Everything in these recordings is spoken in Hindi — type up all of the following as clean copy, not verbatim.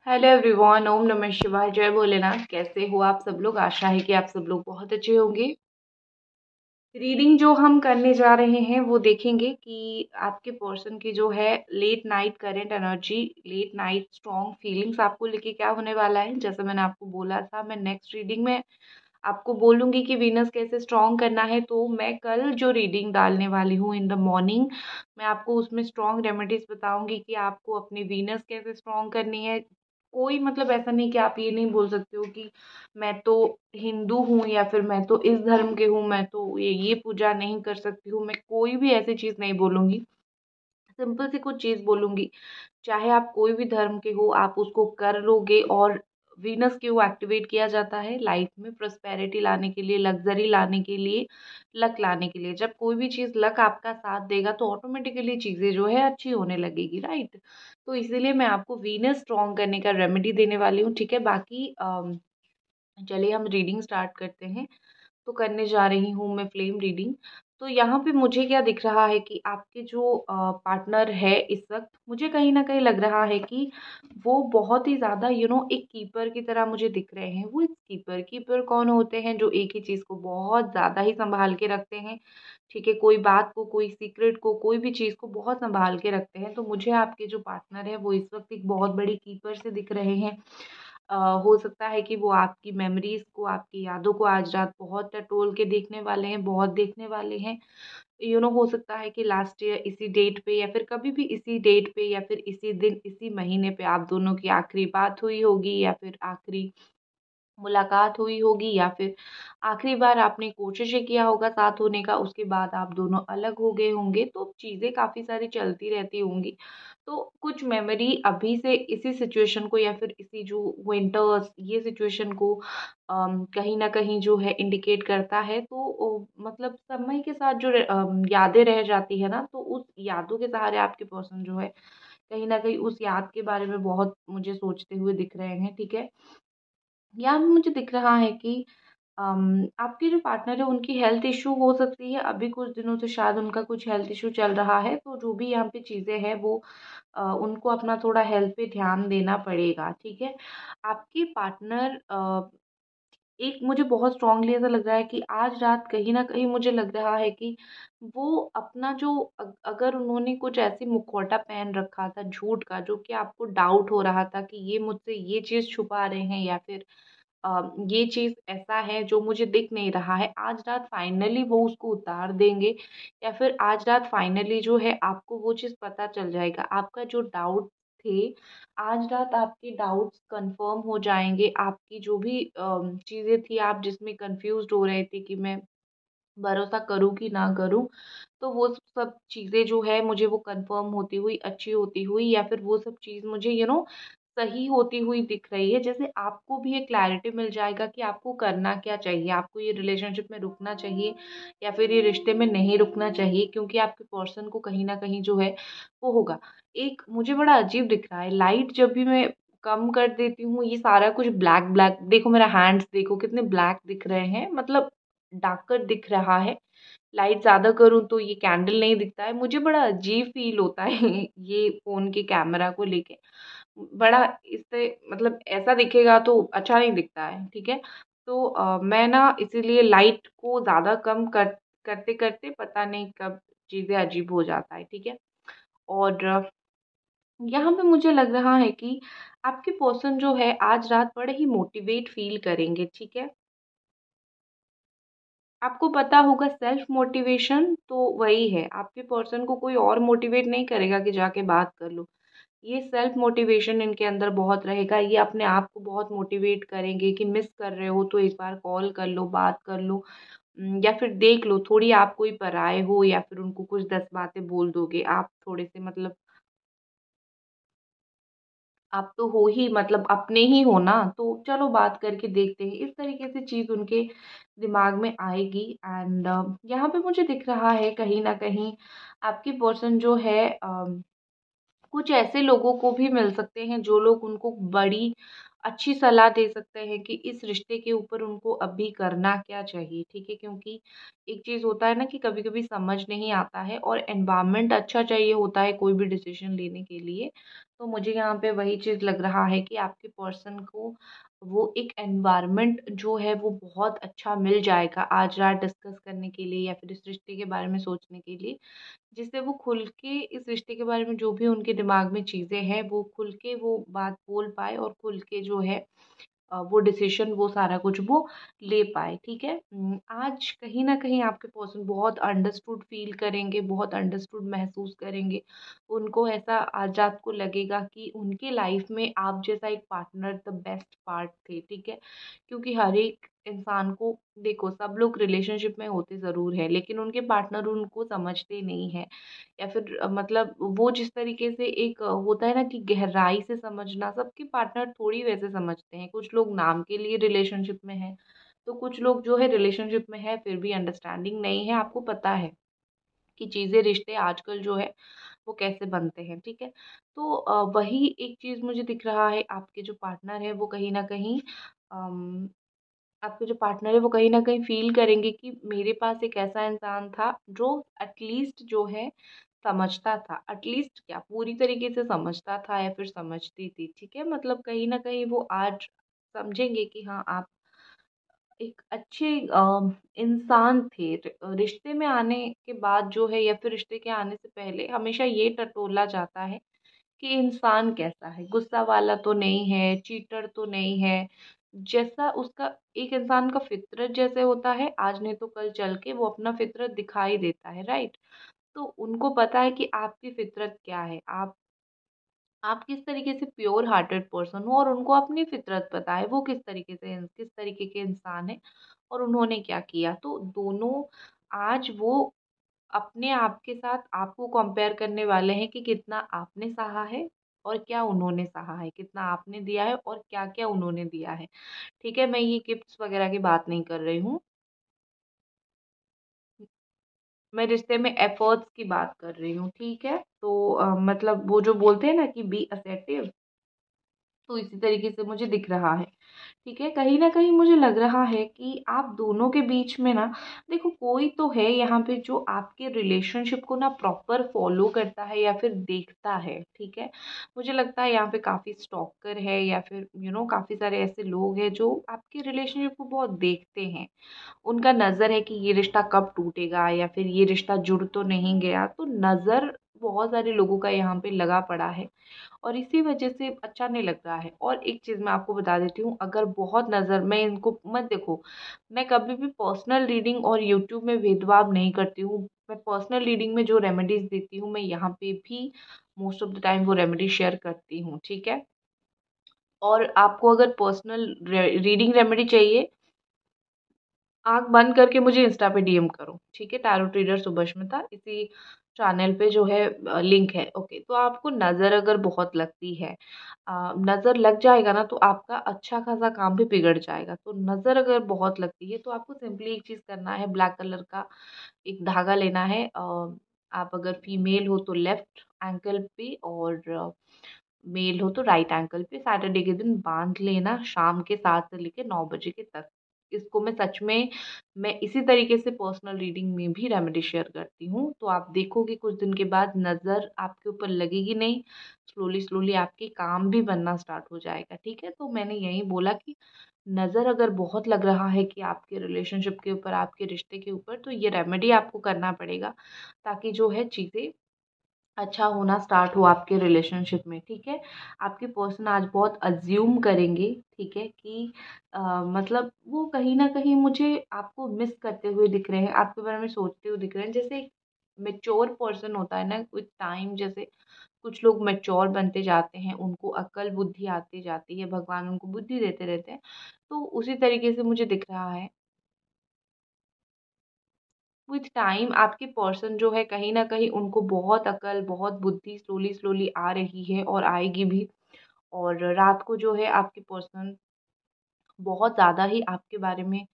हेलो एवरीवन, ओम नमः शिवाय, जय भोलेनाथ। कैसे हो आप सब लोग? आशा है कि आप सब लोग बहुत अच्छे होंगे। रीडिंग जो हम करने जा रहे हैं वो देखेंगे कि आपके पर्सन की जो है late night current energy, late night strong feelings आपको लेके क्या होने वाला है। जैसे मैंने आपको बोला था, मैं नेक्स्ट रीडिंग में आपको बोलूँगी कि वीनस कैसे स्ट्रॉन्ग करना है। तो मैं कल जो रीडिंग डालने वाली हूँ इन द मॉर्निंग, मैं आपको उसमें स्ट्रॉन्ग रेमेडीज़ बताऊँगी कि आपको अपनी वीनस कैसे स्ट्रॉन्ग करनी है। कोई मतलब ऐसा नहीं कि आप ये नहीं बोल सकते हो कि मैं तो हिंदू हूँ या फिर मैं तो इस धर्म के हूँ, मैं तो ये पूजा नहीं कर सकती हूँ। मैं कोई भी ऐसी चीज़ नहीं बोलूँगी। सिंपल सी कुछ चीज़ बोलूँगी, चाहे आप कोई भी धर्म के हो, आप उसको कर लोगे। और वीनस क्यों एक्टिवेट किया जाता है लाइफ में? प्रॉस्पेरिटी लाने के लिए, लग्जरी लाने के लिए, लक लाने के लिए। जब कोई भी चीज़ लक आपका साथ देगा तो ऑटोमेटिकली चीज़ें जो है अच्छी होने लगेगी, राइट? तो इसीलिए मैं आपको वीनस स्ट्रॉन्ग करने का रेमेडी देने वाली हूँ, ठीक है? बाकी चलिए हम रीडिंग स्टार्ट करते हैं। तो करने जा रही हूँ मैं फ्लेम रीडिंग। तो यहाँ पे मुझे क्या दिख रहा है कि आपके जो पार्टनर है इस वक्त, मुझे कहीं न कहीं लग रहा है कि वो बहुत ही ज़्यादा एक कीपर की तरह मुझे दिख रहे हैं। वो एक कीपर कीपर कौन होते हैं? जो एक ही चीज़ को बहुत ज़्यादा ही सँभाल के रखते हैं, ठीक है? कोई बात को, कोई सीक्रेट को, कोई भी चीज़ को बहुत सँभाल के रखते हैं। तो मुझे आपके जो पार्टनर है वो इस वक्त एक बहुत बड़ी कीपर से दिख रहे हैं। हो सकता है कि वो आपकी मेमोरीज़ को, आपकी यादों को आज रात बहुत टटोल के देखने वाले हैं, बहुत देखने वाले हैं। हो सकता है कि लास्ट ईयर इसी डेट पे या फिर कभी भी इसी डेट पे या फिर इसी दिन, इसी महीने पे आप दोनों की आखिरी बात हुई होगी या फिर आखिरी मुलाकात हुई होगी या फिर आखिरी बार आपने कोशिशें किया होगा साथ होने का, उसके बाद आप दोनों अलग हो गए होंगे। तो चीज़ें काफ़ी सारी चलती रहती होंगी। तो कुछ मेमोरी अभी से इसी सिचुएशन को या फिर इसी जो विंटर्स, ये सिचुएशन को कहीं न कहीं जो है इंडिकेट करता है। तो मतलब समय के साथ जो यादें रह जाती है ना, तो उस यादों के सहारे आपके पर्सन जो है कहीं न कहीं उस याद के बारे में बहुत मुझे सोचते हुए दिख रहे हैं, ठीक है? यहाँ पे मुझे दिख रहा है कि आपके जो पार्टनर है उनकी हेल्थ इश्यू हो सकती है। अभी कुछ दिनों से शायद उनका कुछ हेल्थ इश्यू चल रहा है। तो जो भी यहाँ पे चीज़ें हैं वो उनको अपना थोड़ा हेल्थ पे ध्यान देना पड़ेगा, ठीक है? आपके पार्टनर एक मुझे बहुत स्ट्रांगली ऐसा लग रहा है कि आज रात कहीं न कहीं मुझे लग रहा है कि वो अपना जो अगर उन्होंने कुछ ऐसी मुखौटा पहन रखा था झूठ का, जो कि आपको डाउट हो रहा था कि ये मुझसे ये चीज़ छुपा रहे हैं या फिर ये चीज़ ऐसा है जो मुझे दिख नहीं रहा है, आज रात फाइनली वो उसको उतार देंगे या फिर आज रात फाइनली जो है आपको वो चीज़ पता चल जाएगा। आपका जो डाउट थे, आज रात आपके डाउट्स कंफर्म हो जाएँगे। आपकी जो भी चीज़ें थी, आप जिसमें कन्फ्यूज़्ड हो रहे थे कि मैं भरोसा करूँ कि ना करूँ, तो वो सब चीज़ें जो है मुझे वो कंफर्म होती हुई, अच्छी होती हुई या फिर वो सब चीज़ मुझे सही होती हुई दिख रही है। जैसे आपको भी ये क्लैरिटी मिल जाएगा कि आपको करना क्या चाहिए, आपको ये रिलेशनशिप में रुकना चाहिए या फिर ये रिश्ते में नहीं रुकना चाहिए, क्योंकि आपके पर्सन को कहीं न कहीं जो है वो होगा। एक मुझे बड़ा अजीब दिख रहा है, लाइट जब भी मैं कम कर देती हूँ, ये सारा कुछ ब्लैक ब्लैक, देखो मेरा हैंड्स देखो कितने ब्लैक दिख रहे हैं, मतलब डार्कर दिख रहा है। लाइट ज़्यादा करूँ तो ये कैंडल नहीं दिखता है। मुझे बड़ा अजीब फ़ील होता है ये फ़ोन के कैमरा को लेके। बड़ा इससे मतलब ऐसा दिखेगा तो अच्छा नहीं दिखता है, ठीक है? तो मैं ना इसीलिए लाइट को ज़्यादा कम करते-करते पता नहीं कब चीज़ें अजीब हो जाता है, ठीक है? और यहाँ पे मुझे लग रहा है कि आपके पर्सन जो है आज रात बड़े ही मोटिवेट फ़ील करेंगे, ठीक है? आपको पता होगा सेल्फ मोटिवेशन तो वही है, आपके पर्सन को कोई और मोटिवेट नहीं करेगा कि जाके बात कर लो। ये सेल्फ मोटिवेशन इनके अंदर बहुत रहेगा, ये अपने आप को बहुत मोटिवेट करेंगे कि मिस कर रहे हो तो एक बार कॉल कर लो, बात कर लो। या फिर देख लो, थोड़ी आप कोई पराये हो या फिर उनको कुछ 10 बातें बोल दोगे, आप थोड़े से मतलब आप तो हो ही, मतलब अपने ही हो ना, तो चलो बात करके देखते हैं। इस तरीके से चीज़ उनके दिमाग में आएगी। एंड यहाँ पे मुझे दिख रहा है कहीं न कहीं आपके पर्सन जो है कुछ ऐसे लोगों को भी मिल सकते हैं जो लोग उनको बड़ी अच्छी सलाह दे सकते हैं कि इस रिश्ते के ऊपर उनको अभी करना क्या चाहिए, ठीक है? क्योंकि एक चीज़ होता है ना कि कभी-कभी समझ नहीं आता है और एनवायरनमेंट अच्छा चाहिए होता है कोई भी डिसीज़न लेने के लिए। तो मुझे यहाँ पे वही चीज़ लग रहा है कि आपके पर्सन को वो एक एनवायरनमेंट जो है वो बहुत अच्छा मिल जाएगा आज रात डिस्कस करने के लिए या फिर इस रिश्ते के बारे में सोचने के लिए। जिससे वो खुल के इस रिश्ते के बारे में जो भी उनके दिमाग में चीज़ें हैं, वो खुल के वो बात बोल पाए और खुल के जो है वो डिसीज़न वो सारा कुछ वो ले पाए, ठीक है? आज कहीं न कहीं आपके पर्सन बहुत अंडरस्टूड फ़ील करेंगे, बहुत अंडरस्टूड महसूस करेंगे। उनको ऐसा आज रात को लगेगा कि उनके लाइफ़ में आप जैसा एक पार्टनर द बेस्ट पार्ट थे, ठीक है? क्योंकि हर एक इंसान को देखो सब लोग रिलेशनशिप में होते ज़रूर हैं, लेकिन उनके पार्टनर उनको समझते नहीं हैं या फिर मतलब वो जिस तरीके से एक होता है ना कि गहराई से समझना, सबके पार्टनर थोड़ी वैसे समझते हैं। कुछ लोग नाम के लिए रिलेशनशिप में हैं, तो कुछ लोग जो है रिलेशनशिप में है फिर भी अंडरस्टैंडिंग नहीं है। आपको पता है कि चीज़ें रिश्ते आजकल जो है वो कैसे बनते हैं, ठीक है? तो वही एक चीज़ मुझे दिख रहा है आपके जो पार्टनर है वो कहीं न कहीं अम, आपके जो पार्टनर है वो कहीं न कहीं फ़ील करेंगे कि मेरे पास एक ऐसा इंसान था जो एटलीस्ट जो है समझता था। एटलीस्ट क्या पूरी तरीके से समझता था या फिर समझती थी, ठीक है? मतलब कहीं न कहीं वो आज समझेंगे कि हाँ, आप एक अच्छे इंसान थे। रिश्ते में आने के बाद जो है या फिर रिश्ते के आने से पहले हमेशा ये टटोला जाता है कि इंसान कैसा है, गुस्सा वाला तो नहीं है, चीटर तो नहीं है। जैसा उसका एक इंसान का फ़ितरत जैसे होता है, आज नहीं तो कल चल के वो अपना फ़ितरत दिखा ही देता है, राइट? तो उनको पता है कि आपकी फ़ितरत क्या है, आप किस तरीके से प्योर हार्टेड पर्सन हो और उनको अपनी फ़ितरत पता है, वो किस तरीके के इंसान हैं और उन्होंने क्या किया। तो दोनों आज वो अपने आप के साथ आपको कंपेयर करने वाले हैं कि कितना आपने सहा है और क्या उन्होंने सहा है, कितना आपने दिया है और क्या-क्या उन्होंने दिया है। ठीक है, मैं ये गिफ्ट्स वगैरह की बात नहीं कर रही हूँ। मैं रिश्ते में एफर्ट्स की बात कर रही हूँ, ठीक है? तो मतलब वो जो बोलते हैं ना कि बी असर्टिव, तो इसी तरीके से मुझे दिख रहा है। ठीक है, कहीं न कहीं मुझे लग रहा है कि आप दोनों के बीच में ना देखो कोई तो है यहाँ पे जो आपके रिलेशनशिप को ना प्रॉपर फ़ॉलो करता है या फिर देखता है, ठीक है? मुझे लगता है यहाँ पे काफ़ी स्टॉकर है या फिर काफ़ी सारे ऐसे लोग हैं जो आपके रिलेशनशिप को बहुत देखते हैं। उनका नज़र है कि ये रिश्ता कब टूटेगा या फिर ये रिश्ता जुड़ तो नहीं गया, तो नज़र बहुत सारे लोगों का यहाँ पे लगा पड़ा है। और इसी वजह से अच्छा नहीं लग रहा है। और एक चीज़ मैं आपको बता देती हूँ, अगर बहुत नज़र मैं इनको मत देखो, मैं कभी भी पर्सनल रीडिंग और यूट्यूब में भेदभाव नहीं करती हूँ। मैं पर्सनल रीडिंग में जो रेमेडीज़ देती हूँ, मैं यहाँ पे भी मोस्ट ऑफ द टाइम वो रेमेडी शेयर करती हूँ, ठीक है? और आपको अगर पर्सनल रीडिंग रेमेडी चाहिए, आँख बंद करके मुझे इंस्टा पे डीएम करो, ठीक है? टैरो ट्रेडर सुभष्मिता इसी चैनल पे जो है लिंक है, ओके। तो आपको नज़र अगर बहुत लगती है नज़र लग जाएगा ना तो आपका अच्छा खासा काम भी बिगड़ जाएगा। तो नज़र अगर बहुत लगती है तो आपको सिंपली एक चीज़ करना है, ब्लैक कलर का एक धागा लेना है। आप अगर फीमेल हो तो लेफ्ट एंकल पे और मेल हो तो राइट एंकल पे सैटरडे के दिन बांध लेना शाम के 7 से लेके 9 बजे के तक। इसको मैं सच में मैं इसी तरीके से पर्सनल रीडिंग में भी रेमेडी शेयर करती हूँ। तो आप देखोगे कुछ दिन के बाद नज़र आपके ऊपर लगेगी नहीं, स्लोली-स्लोली आपके काम भी बनना स्टार्ट हो जाएगा, ठीक है? तो मैंने यही बोला कि नज़र अगर बहुत लग रहा है कि आपके रिलेशनशिप के ऊपर, आपके रिश्ते के ऊपर, तो ये रेमेडी आपको करना पड़ेगा ताकि जो है चीज़ें अच्छा होना स्टार्ट हुआ आपके रिलेशनशिप में, ठीक है? आपके पर्सन आज बहुत अज़्यूम करेंगे, ठीक है? कि मतलब वो कहीं न कहीं मुझे आपको मिस करते हुए दिख रहे हैं, आपके बारे में सोचते हुए दिख रहे हैं। जैसे एक मैच्योर पर्सन होता है ना विथ टाइम, जैसे कुछ लोग मैच्योर बनते जाते हैं, उनको अक्ल बुद्धि आती जाती है, भगवान उनको बुद्धि देते रहते हैं। तो उसी तरीके से मुझे दिख रहा है विथ टाइम आपके पर्सन जो है कहीं न कहीं उनको बहुत अकल, बहुत बुद्धि स्लोली-स्लोली आ रही है और आएगी भी। और रात को जो है आपके पर्सन बहुत ज़्यादा ही आपके बारे में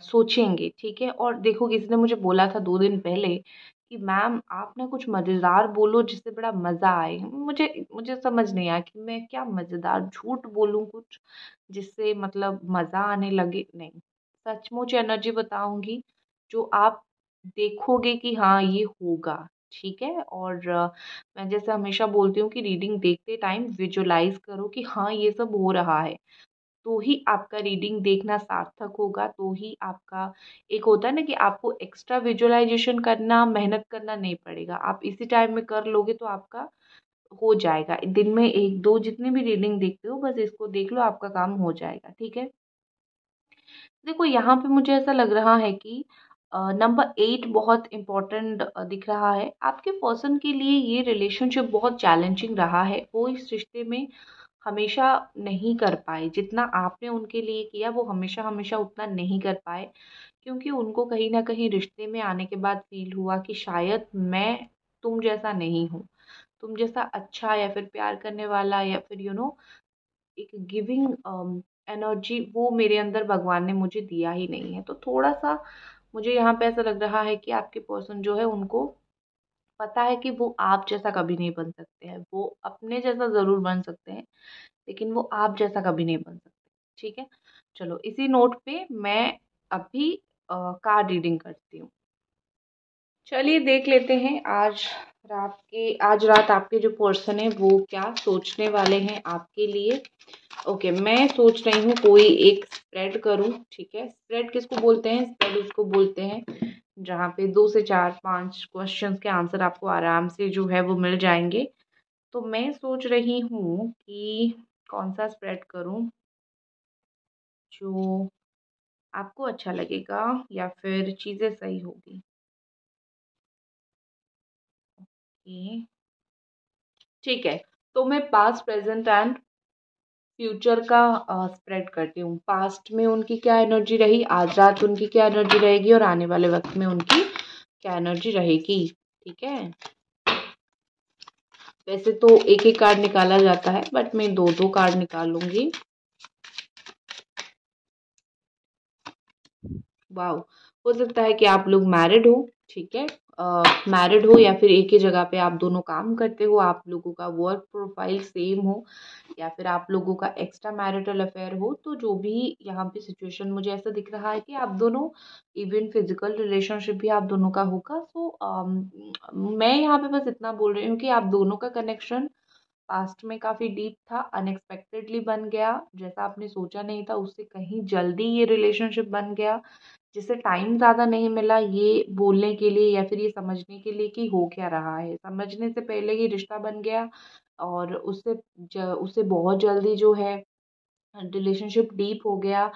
सोचेंगे, ठीक है? और देखो किसी ने मुझे बोला था 2 दिन पहले कि मैम आप ना कुछ मज़ेदार बोलो जिससे बड़ा मज़ा आए। मुझे मुझे समझ नहीं आया कि मैं क्या मज़ेदार झूठ बोलूँ कुछ जिससे मतलब मज़ा आने लगे, नहीं। सचमुच एनर्जी बताऊँगी जो आप देखोगे कि हाँ, ये होगा, ठीक है? और मैं जैसे हमेशा बोलती हूँ कि रीडिंग देखते टाइम विजुअलाइज़ करो कि हाँ, ये सब हो रहा है। तो ही आपका रीडिंग देखना सार्थक होगा, तो ही आपका एक होता है ना कि आपको एक्स्ट्रा विजुअलाइज़ेशन करना, मेहनत करना नहीं पड़ेगा। आप इसी टाइम में कर लोगे तो आपका हो जाएगा। दिन में 1-2 जितनी भी रीडिंग देखते हो बस इसको देख लो, आपका काम हो जाएगा, ठीक है? देखो यहाँ पे मुझे ऐसा लग रहा है कि नंबर 8 बहुत इम्पोर्टेंट दिख रहा है। आपके पर्सन के लिए ये रिलेशनशिप बहुत चैलेंजिंग रहा है। वो इस रिश्ते में हमेशा नहीं कर पाए, जितना आपने उनके लिए किया वो हमेशा-हमेशा उतना नहीं कर पाए। क्योंकि उनको कहीं न कहीं रिश्ते में आने के बाद फ़ील हुआ कि शायद मैं तुम जैसा नहीं हूँ। तुम जैसा अच्छा या फिर प्यार करने वाला या फिर एक गिविंग एनर्जी वो मेरे अंदर भगवान ने मुझे दिया ही नहीं है। तो थोड़ा-सा मुझे यहाँ पे ऐसा लग रहा है कि आपके पर्सन जो है उनको पता है कि वो आप जैसा कभी नहीं बन सकते हैं। वो अपने जैसा ज़रूर बन सकते हैं, लेकिन वो आप जैसा कभी नहीं बन सकते। ठीक है? चलो इसी नोट पे मैं अभी कार्ड रीडिंग करती हूँ। चलिए देख लेते हैं आज रात आपके जो पर्सन है वो क्या सोचने वाले हैं आपके लिए। ओके, मैं सोच रही हूँ कोई एक स्प्रेड करूँ, ठीक है? स्प्रेड किसको बोलते हैं? स्प्रेड उसको बोलते हैं जहाँ पे 2 से 4-5 क्वेश्चंस के आंसर आपको आराम से जो है वो मिल जाएँगे। तो मैं सोच रही हूँ कि कौन-सा स्प्रेड करूँ जो आपको अच्छा लगेगा या फिर चीज़ें सही होगी। ओके, ठीक है। तो मैं पास्ट, प्रेज़ेंट एंड फ्यूचर का स्प्रेड करती हूँ। पास्ट में उनकी क्या एनर्जी रही, आज रात उनकी क्या एनर्जी रहेगी और आने वाले वक़्त में उनकी क्या एनर्जी रहेगी, ठीक है? वैसे तो एक-एक कार्ड निकाला जाता है बट मैं 2-2 कार्ड निकालूँगी। वाओ! हो सकता है कि आप लोग मैरिड हो, ठीक है? मैरिड हो या फिर एक ही जगह पे आप दोनों काम करते हो, आप लोगों का वर्क प्रोफाइल सेम हो या फिर आप लोगों का एक्स्ट्रा मैरिटल अफेयर हो, तो जो भी यहाँ पे सिचुएशन मुझे ऐसा दिख रहा है कि आप दोनों इवन फिज़िकल रिलेशनशिप भी आप दोनों का होगा। सो मैं यहाँ पे बस इतना बोल रही हूँ कि आप दोनों का कनेक्शन पास्ट में काफ़ी डीप था, अनएक्सपेक्टेडली बन गया, जैसा आपने सोचा नहीं था उससे कहीं जल्दी ये रिलेशनशिप बन गया, जिसे टाइम ज़्यादा नहीं मिला ये बोलने के लिए या फिर ये समझने के लिए कि हो क्या रहा है। समझने से पहले ही रिश्ता बन गया और उससे बहुत जल्दी जो है रिलेशनशिप डीप हो गया,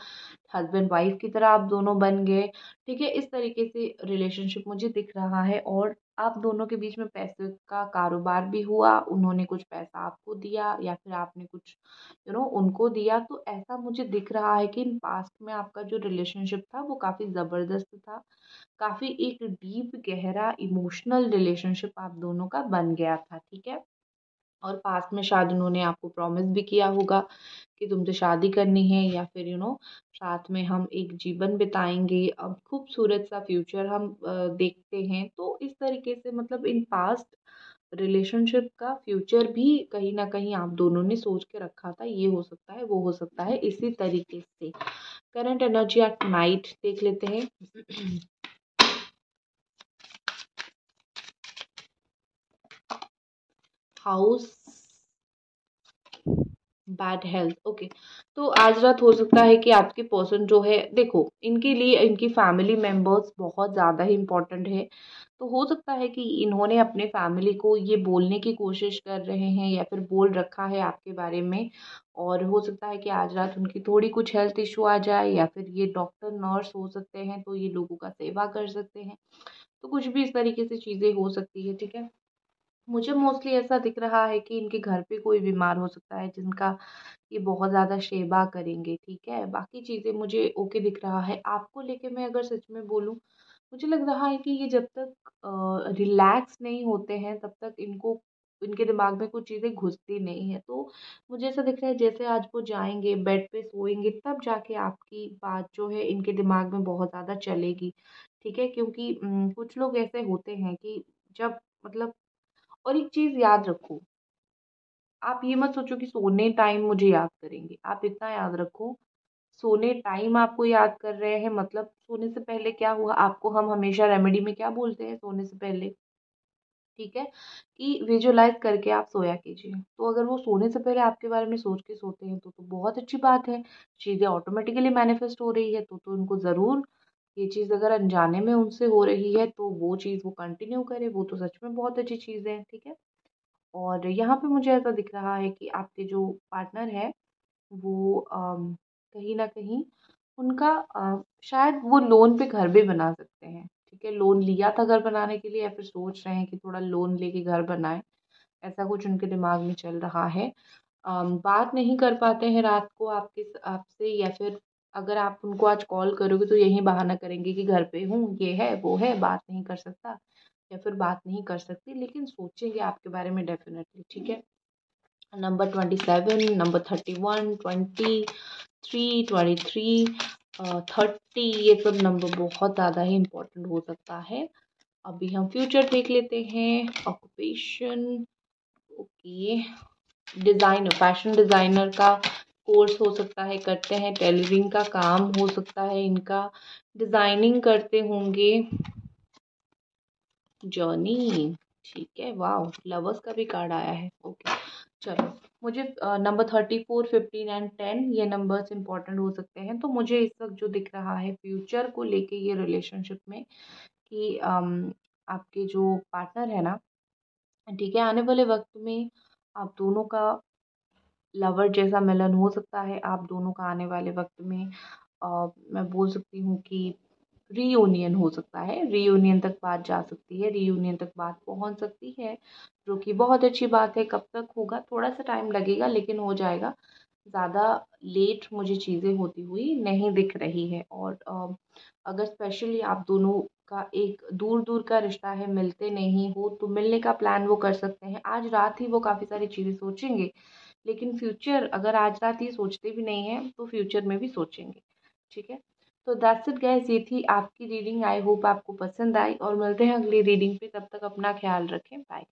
हस्बैंड वाइफ की तरह आप दोनों बन गए, ठीक है? इस तरीके से रिलेशनशिप मुझे दिख रहा है और आप दोनों के बीच में पैसे का कारोबार भी हुआ, उन्होंने कुछ पैसा आपको दिया या फिर आपने कुछ उनको दिया। तो ऐसा मुझे दिख रहा है कि इन पास्ट में आपका जो रिलेशनशिप था वो काफ़ी ज़बरदस्त था, काफ़ी एक डीप गहरा इमोशनल रिलेशनशिप आप दोनों का बन गया था, ठीक है? और पास्ट में शायद उन्होंने आपको प्रॉमिस भी किया होगा कि तुमसे शादी करनी है या फिर साथ में हम एक जीवन बिताएंगे, अब खूबसूरत सा फ्यूचर हम देखते हैं। तो इस तरीके से मतलब इन पास्ट रिलेशनशिप का फ्यूचर भी कहीं ना कहीं आप दोनों ने सोच के रखा था, ये हो सकता है वो हो सकता है, इसी तरीके से करंट एनर्जी एट नाइट देख लेते हैं। House bad health, okay. तो आज रात हो सकता है कि आपके पर्सन जो है, देखो इनके लिए इनकी फैमिली मेंबर्स बहुत ज़्यादा ही इम्पोर्टेंट है। तो हो सकता है कि इन्होंने अपने फैमिली को ये बोलने की कोशिश कर रहे हैं या फिर बोल रखा है आपके बारे में, और हो सकता है कि आज रात उनकी थोड़ी कुछ हेल्थ इशू आ जाए या फिर ये डॉक्टर नर्स हो सकते हैं, तो ये लोगों का सेवा कर सकते हैं। तो कुछ भी इस तरीके से चीज़ें हो सकती है, ठीक है? मुझे मोस्टली ऐसा दिख रहा है कि इनके घर पे कोई बीमार हो सकता है जिनका ये बहुत ज़्यादा सेवा करेंगे, ठीक है? बाकी चीज़ें मुझे ओके दिख रहा है। आपको लेके मैं अगर सच में बोलूँ, मुझे लग रहा है कि ये जब तक रिलैक्स नहीं होते हैं तब तक इनके दिमाग में कुछ चीज़ें घुसती नहीं हैं। तो मुझे ऐसा दिख रहा है जैसे आज वो जाएँगे, बेड पे सोएँगे, तब जाके आपकी बात जो है इनके दिमाग में बहुत ज़्यादा चलेगी। ठीक है, क्योंकि कुछ लोग ऐसे होते हैं कि जब मतलब, और एक चीज़ याद रखो, आप ये मत सोचो कि सोने टाइम मुझे याद करेंगे, आप इतना याद रखो, सोने टाइम आपको याद कर रहे हैं मतलब सोने से पहले क्या हुआ, आपको हम हमेशा रेमेडी में क्या बोलते हैं सोने से पहले, ठीक है, कि विजुअलाइज़ करके आप सोया कीजिए। तो अगर वो सोने से पहले आपके बारे में सोच के सोते हैं तो बहुत अच्छी बात है, चीज़ें ऑटोमेटिकली मैनिफेस्ट हो रही है तो उनको ज़रूर ये चीज़ अगर अनजाने में उनसे हो रही है तो वो चीज़ वो कंटिन्यू करें, वो तो सच में बहुत अच्छी चीज़ है, ठीक है। और यहाँ पे मुझे ऐसा दिख रहा है कि आपके जो पार्टनर है वो कहीं न कहीं उनका शायद वो लोन पे घर भी बना सकते हैं, ठीक है। लोन लिया था घर बनाने के लिए या फिर सोच रहे हैं कि थोड़ा लोन लेके घर बनाएँ, ऐसा कुछ उनके दिमाग में चल रहा है। बात नहीं कर पाते हैं रात को आपसे, या फिर अगर आप उनको आज कॉल करोगे तो यही बहाना करेंगे कि घर पे हूँ, ये है, वो है, बात नहीं कर सकता या फिर बात नहीं कर सकती, लेकिन सोचेंगे आपके बारे में डेफ़िनेटली, ठीक है। नंबर 27, नंबर 31, 23, 23, 30, ये सब नंबर बहुत ज़्यादा ही इम्पोर्टेंट हो सकता है। अभी हम फ्यूचर देख लेते हैं। Occupation, okay, designer, fashion designer का कोर्स हो सकता है करते हैं, टेलरिंग का काम हो सकता है इनका, डिज़ाइनिंग करते होंगे, जर्नी, ठीक है, वाओ, लवर्स का भी कार्ड आया है, ओके। चलो, मुझे नंबर 34, 15 एंड 10 ये नंबर्स इंपॉर्टेंट हो सकते हैं। तो मुझे इस वक्त जो दिख रहा है फ्यूचर को लेके ये रिलेशनशिप में कि आपके जो पार्टनर है ना, ठीक है, आने वाले वक्त में आप दोनों का लवर जैसा मिलन हो सकता है, आप दोनों का आने वाले वक्त में मैं बोल सकती हूँ कि रीयूनियन हो सकता है, रीयूनियन तक बात जा सकती है, रीयूनियन तक बात पहुँच सकती है, जो कि बहुत अच्छी बात है। कब तक होगा, थोड़ा सा टाइम लगेगा लेकिन हो जाएगा। ज़्यादा लेट मुझे चीज़ें होती हुई नहीं दिख रही है। और अगर स्पेशली आप दोनों का एक दूर दूर का रिश्ता है, मिलते नहीं हो, तो मिलने का प्लान वो कर सकते हैं। आज रात ही वो काफ़ी सारी चीज़ें सोचेंगे, लेकिन फ्यूचर अगर आज रात ही सोचते भी नहीं हैं तो फ्यूचर में भी सोचेंगे, ठीक है। तो दैट्स इट गाइस, ये थी आपकी रीडिंग। आई होप आपको पसंद आई और मिलते हैं अगली रीडिंग पे। तब तक अपना ख्याल रखें, बाय।